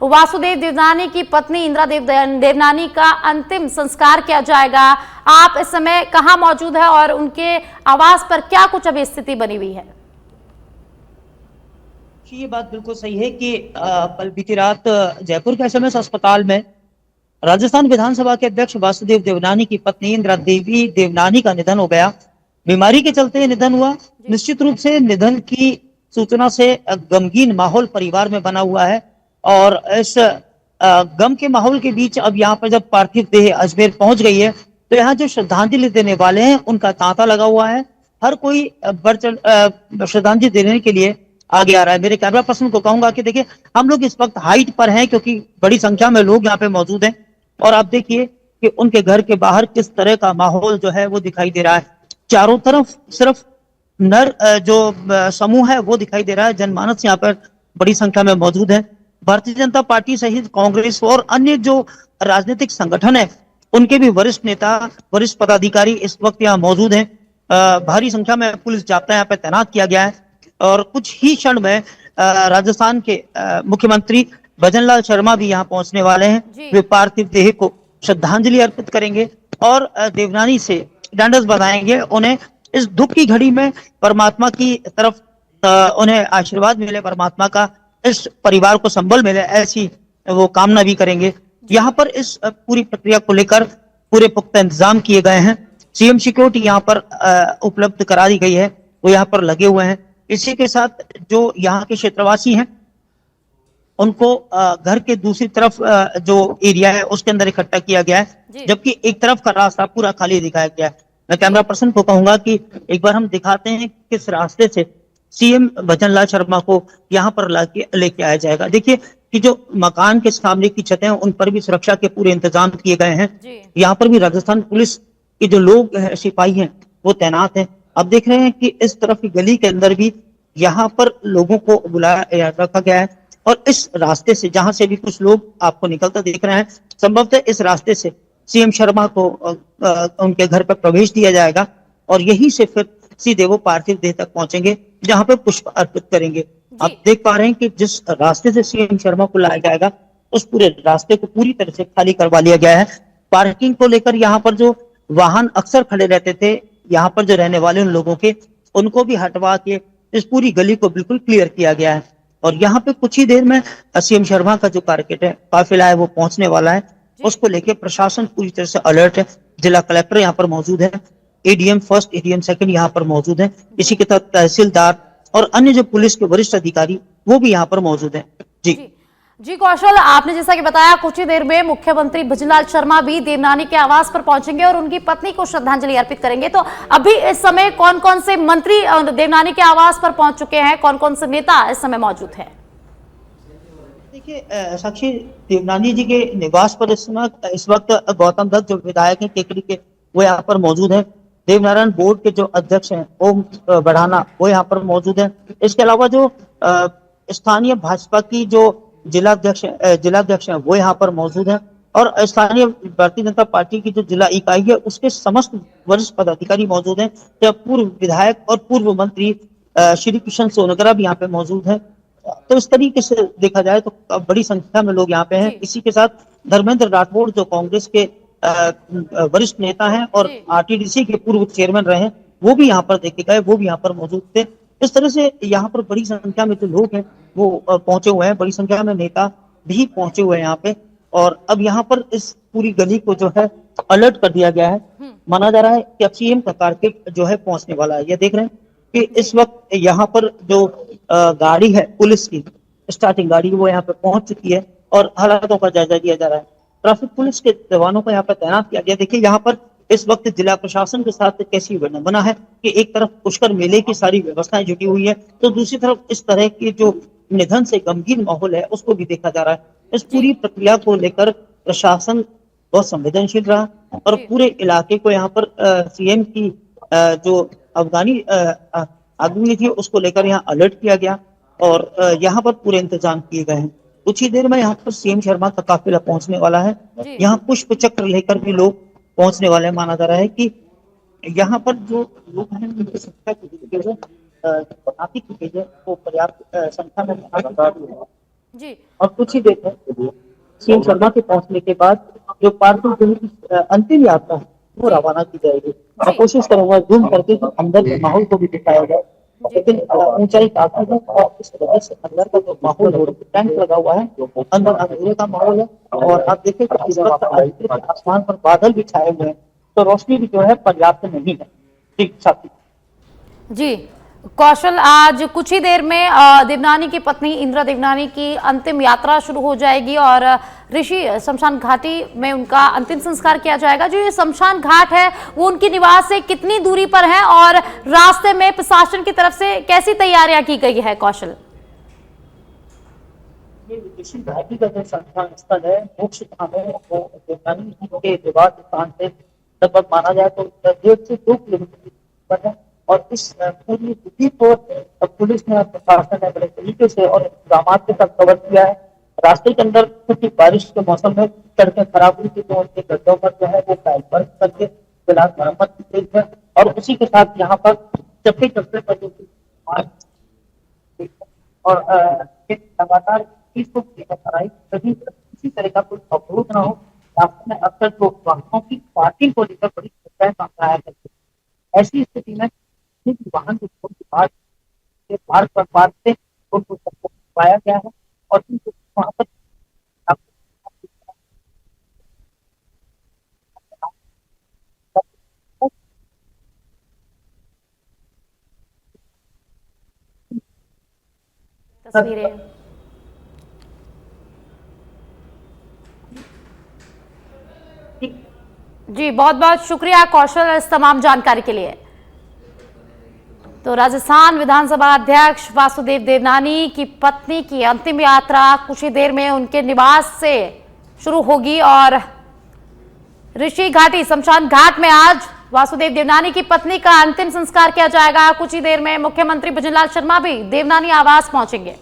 वासुदेव देवनानी की पत्नी इंदिरा देवनानी का अंतिम संस्कार किया जाएगा। आप इस समय कहां मौजूद है और उनके आवास पर क्या कुछ अभी स्थिति बनी हुई है? ये बात बिल्कुल सही है कि कल बीती रात जयपुर के एसएमएस अस्पताल में राजस्थान विधानसभा के अध्यक्ष वासुदेव देवनानी की पत्नी इंदिरा देवी देवनानी का निधन हो गया। बीमारी के चलते निधन हुआ। निश्चित रूप से निधन की सूचना से गमगीन माहौल परिवार में बना हुआ है और इस गम के माहौल के बीच अब यहाँ पर जब पार्थिव देह अजमेर पहुंच गई है तो यहाँ जो श्रद्धांजलि देने वाले हैं उनका तांता लगा हुआ है। हर कोई श्रद्धांजलि देने के लिए आगे आ रहा है। मेरे कैमरा पर्सन को कहूंगा कि देखिए हम लोग इस वक्त हाइट पर हैं क्योंकि बड़ी संख्या में लोग यहाँ पे मौजूद हैं और आप देखिए कि उनके घर के बाहर किस तरह का माहौल जो है वो दिखाई दे रहा है। चारों तरफ सिर्फ नर जो समूह है वो दिखाई दे रहा है। जनमानस यहाँ पर बड़ी संख्या में मौजूद है। भारतीय जनता पार्टी सहित कांग्रेस और अन्य जो राजनीतिक संगठन है उनके भी वरिष्ठ नेता, वरिष्ठ पदाधिकारी इस वक्त यहाँ मौजूद हैं। भारी संख्या में पुलिस जाब्ता यहाँ पे तैनात किया गया है और कुछ ही क्षण में राजस्थान के मुख्यमंत्री भजनलाल शर्मा भी यहाँ पहुंचने वाले हैं। वे पार्थिव देह को श्रद्धांजलि अर्पित करेंगे और देवनानी से ढांढस बंधाएंगे। उन्हें इस दुख की घड़ी में परमात्मा की तरफ उन्हें आशीर्वाद मिले, परमात्मा का इस परिवार को संबल मिले, ऐसी वो कामना भी करेंगे। यहाँ पर इस पूरी प्रक्रिया को लेकर पूरे पुख्ता इंतजाम किए गए हैं। सीएम सिक्योरिटी यहाँ पर उपलब्ध करा दी गई है, वो यहाँ पर लगे हुए हैं। इसी के साथ जो यहाँ के क्षेत्रवासी हैं उनको घर के दूसरी तरफ जो एरिया है उसके अंदर इकट्ठा किया गया है, जबकि एक तरफ का रास्ता पूरा खाली दिखाया गया है। मैं कैमरा पर्सन को कहूंगा कि एक बार हम दिखाते हैं किस रास्ते से सीएम भजनलाल शर्मा को यहाँ पर लेके आया जाएगा। देखिए कि जो मकान के सामने की छतें हैं उन पर भी सुरक्षा के पूरे इंतजाम किए गए हैं। यहाँ पर भी राजस्थान पुलिस के जो लोग सिपाही हैं वो तैनात हैं। अब देख रहे हैं कि इस तरफ की गली के अंदर भी यहाँ पर लोगों को बुलाया रखा गया है और इस रास्ते से जहां से भी कुछ लोग आपको निकलता देख रहे हैं, संभवतः इस रास्ते से सीएम शर्मा को उनके घर पर प्रवेश दिया जाएगा और यहीं से फिर सीधे वो पार्थिव देह तक पहुंचेंगे जहां पे पुष्प अर्पित करेंगे। आप देख पा रहे हैं कि जिस रास्ते से सीएम शर्मा को लाया जाएगा उस पूरे रास्ते को पूरी तरह से खाली करवा लिया गया है। पार्किंग को लेकर यहाँ पर जो वाहन अक्सर खड़े रहते थे, यहाँ पर जो रहने वाले उन लोगों के, उनको भी हटवा के इस पूरी गली को बिल्कुल क्लियर किया गया है और यहाँ पे कुछ ही देर में सीएम शर्मा का जो काफिला है वो पहुंचने वाला है। उसको लेके प्रशासन पूरी तरह से अलर्ट है। जिला कलेक्टर यहाँ पर मौजूद है, एडीएम फर्स्ट, एडीएम सेकंड यहाँ पर मौजूद है। इसी के साथ तहसीलदार और अन्य जो पुलिस के वरिष्ठ अधिकारी वो भी यहाँ पर मौजूद है। जी कौशल, आपने जैसा कि बताया कुछ ही देर में मुख्यमंत्री भजनलाल शर्मा भी देवनानी के आवास पर पहुंचेंगे और उनकी पत्नी को श्रद्धांजलि अर्पित करेंगे। तो अभी इस समय कौन कौन से मंत्री देवनानी के आवास पर पहुंच चुके हैं, कौन कौन से नेता इस समय मौजूद हैं? देखिए साक्षी, देवनानी जी के निवास पर इस वक्त गौतम दत्त जो विधायक हैं केकड़ी के, वो यहाँ पर मौजूद है। देवनारायण बोर्ड के जो अध्यक्ष हैं ओम बढ़ाना, वो यहाँ पर मौजूद है। इसके अलावा जो स्थानीय भाजपा की जो जिलाध्यक्ष हैं वो यहाँ पर मौजूद है और स्थानीय भारतीय जनता पार्टी की जो जिला इकाई है उसके समस्त वरिष्ठ पदाधिकारी मौजूद हैं। जब पूर्व विधायक और पूर्व मंत्री श्री किशन सोनकरा भी यहाँ पे मौजूद है। तो इस तरीके से देखा जाए तो बड़ी संख्या में लोग यहाँ पे हैं। इसी के साथ धर्मेंद्र राठौड़ जो कांग्रेस के वरिष्ठ नेता हैं और आरटीडीसी के पूर्व चेयरमैन रहे हैं, वो भी यहाँ पर देखे गए, वो भी यहाँ पर मौजूद थे। इस तरह से यहाँ पर बड़ी संख्या में जो लोग हैं वो पहुंचे हुए हैं, बड़ी संख्या में नेता भी पहुंचे हुए हैं यहाँ पे। और अब यहाँ पर इस पूरी गली को जो है अलर्ट कर दिया गया है। माना जा रहा है कि अब सीएम का कार्तिक जो है पहुंचने वाला है। ये देख रहे हैं कि इस वक्त यहाँ पर जो गाड़ी है पुलिस की, स्टार्टिंग गाड़ी, वो यहाँ पे पहुंच चुकी है और हालातों का जायजा लिया जा रहा है। ट्रैफिक पुलिस के जवानों को यहाँ पर तैनात किया गया। देखिए यहाँ पर इस वक्त जिला प्रशासन के साथ कैसी बना है कि एक तरफ पुष्कर मेले की सारी व्यवस्थाएं जुटी हुई है तो दूसरी तरफ इस तरह की जो निधन से गंभीर माहौल है उसको भी देखा जा रहा है। इस पूरी प्रक्रिया को लेकर प्रशासन बहुत संवेदनशील रहा और पूरे इलाके को यहाँ पर सीएम की जो अफगानी आदमी थी उसको लेकर यहाँ अलर्ट किया गया और यहाँ पर पूरे इंतजाम किए गए हैं। कुछ ही देर में यहाँ पर सीएम शर्मा का काफिला पहुंचने वाला है। यहाँ पुष्प चक्र लेकर भी लोग पहुंचने वाले हैं। माना जा रहा है कि यहाँ पर जो लोग हैं उनकी संख्या की वो पर्याप्त संख्या में जी और कुछ ही देर में सीएम शर्मा के पहुंचने के बाद जो पार्थिव देह की अंतिम यात्रा है वो रवाना की जाएगी। मैं कोशिश करूंगा जूम करके अंदर के माहौल को भी दिखाया जाए, लेकिन ऊंचाई काफी है और इस वजह से अंदर का जो माहौल है टेंट लगा हुआ है, अंदर अंधेरे का माहौल है। और आप देखिए कि इस वक्त आसमान पर बादल भी छाए हुए हैं, तो रोशनी भी जो है पर्याप्त नहीं है। ठीक साथी जी कौशल, आज कुछ ही देर में देवनानी की पत्नी इंदिरा देवनानी की अंतिम यात्रा शुरू हो जाएगी और ऋषि शमशान घाटी में उनका अंतिम संस्कार किया जाएगा। जो ये शमशान घाट है वो उनकी निवास से कितनी दूरी पर है और रास्ते में प्रशासन की तरफ से कैसी तैयारियां की गई है कौशल? ये ऋषि घाटी का जो शमशान स्थल है मोक्ष धाम है, वो देवनानी जी के विवाह स्थान से लगभग माना जाए तो 1.5 से 2 किलोमीटर पर है। और इस पूरी स्थिति को पुलिस ने, प्रशासन ने बड़े तरीके से और इंतजाम के साथ कवर किया है। रास्ते के अंदर क्योंकि बारिश के मौसम में सड़कें खराब हुई थी, तो उनके गड्ढों पर जो है वो टाइल वर्क करके फिलहाल मरम्मत की गई है। और उसी के साथ यहाँ पर चप्पे चप्पे पर जो और लगातार इसको कराई कभी किसी तरह का कोई अवरोध ना हो। रास्ते में अक्सर जो वाहनों की पार्किंग को लेकर बड़ी समस्याएं सामने आया करती है। ऐसी स्थिति में वाहन को पार्क पर पार्क से उनको पाया गया है और वहां पर तस्वीरें जी, बहुत बहुत शुक्रिया कौशल इस तमाम जानकारी के लिए। तो राजस्थान विधानसभा अध्यक्ष वासुदेव देवनानी की पत्नी की अंतिम यात्रा कुछ ही देर में उनके निवास से शुरू होगी और ऋषि घाटी शमशान घाट में आज वासुदेव देवनानी की पत्नी का अंतिम संस्कार किया जाएगा। कुछ ही देर में मुख्यमंत्री भजनलाल शर्मा भी देवनानी आवास पहुंचेंगे।